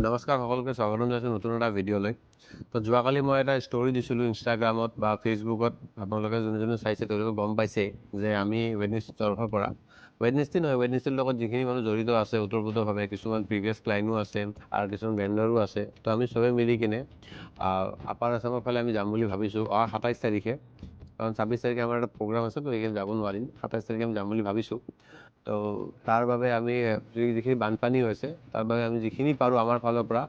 নমস্কাৰ সকলোকে স্বাগতম জনাইছোঁ নতুন এটা ভিডিঅ'লৈ। তো যোৱাকালি মই এটা ষ্টৰি দিছিলোঁ ইনষ্টাগ্ৰামত বা ফেচবুকত। আপোনালোকে যোনে যোনে চাইছে তেওঁলোকে গম পাইছে যে আমি ৱেডনেছডে তৰফৰ পৰা ৱেডনেছডে নহয়, ৱেডনেছডেৰ লগত যিখিনি মানুহ জড়িত আছে ওতঃপ্ৰোতভাৱে, কিছুমান প্ৰিভিয়াছ ক্লাইণ্টো আছে আৰু কিছুমান ভেণ্ডৰো আছে। তো আমি চবে মিলি কিনে আপাৰ আছামৰ ফালে আমি যাম বুলি ভাবিছোঁ 27 তাৰিখে। কাৰণ 26 তাৰিখে আমাৰ এটা প্ৰগ্ৰাম আছে, তো সেইখিনি যাব নোৱাৰিম। 27 তাৰিখে আমি যাম বুলি ভাবিছোঁ। তো তাৰ বাবে আমি যিখিনি বানপানী হৈছে তাৰ বাবে আমি যিখিনি পাৰোঁ আমাৰ ফালৰ পৰা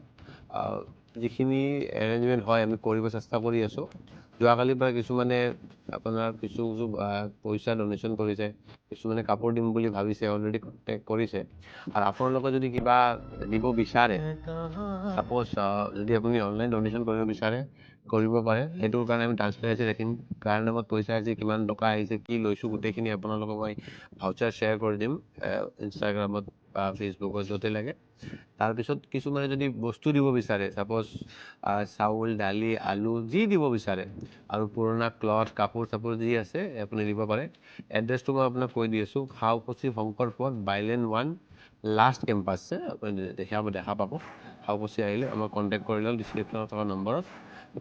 যিখিনি এৰেঞ্জমেণ্ট হয় আমি কৰিব চেষ্টা কৰি আছোঁ। যোৱাকালিৰ পৰা কিছুমানে আপোনাৰ কিছু পইচা ডনেশ্যন কৰিছে, কিছুমানে কাপোৰ দিম বুলি ভাবিছে, অলৰেডি কণ্টেক্ট কৰিছে। আৰু আপোনালোকে যদি কিবা দিব বিচাৰে, ছাপ'জ যদি আপুনি অনলাইন ডনেশ্যন কৰিব বিচাৰে কৰিব পাৰে। সেইটোৰ কাৰণে আমি ট্ৰান্সপাৰেঞ্চি ৰাখিম, কাৰ নামত পইচা আহিছে, কিমান টকা আহিছে, কি লৈছোঁ, গোটেইখিনি আপোনালোকক মই ভাউচাৰ শ্বেয়াৰ কৰি দিম ইনষ্টাগ্ৰামত বা ফেচবুকত, য'তে লাগে। তাৰপিছত কিছুমানে যদি বস্তু দিব বিচাৰে, ছাপ'জ চাউল, দালি, আলু যি দিব বিচাৰে, আৰু পুৰণা ক্লথ, কাপোৰ চাপোৰ যি আছে আপুনি দিব পাৰে। এড্ৰেছটো মই আপোনাক কৈ দি আছোঁ, খাওকুছি শংকৰ পথ, বাইলেন 1, লাষ্ট কেম্পাছ। আপুনি দেখা পাব। খাওকুছি আহিলে আমাক কণ্টেক্ট কৰি লওক ডিছক্ৰিপশ্যনত থকা নম্বৰত।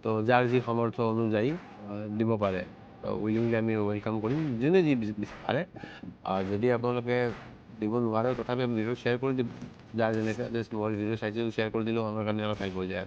তো যাৰ যি সামৰ্থ্য অনুযায়ী দিব পাৰে, উইলিংলি আমি ৱেলকাম কৰিম, যোনে যি পাৰে। যদি আপোনালোকে দিব নোৱাৰে তথাপি আমি ভিডিঅ' শ্বেয়াৰ কৰি দিম, যাৰ যেনেকৈ জাষ্ট মই ভিডিঅ' চাইছিলোঁ শ্বেয়াৰ কৰি দিলেও আমাৰ কাৰণে অলপ হেল্প হৈ যায়।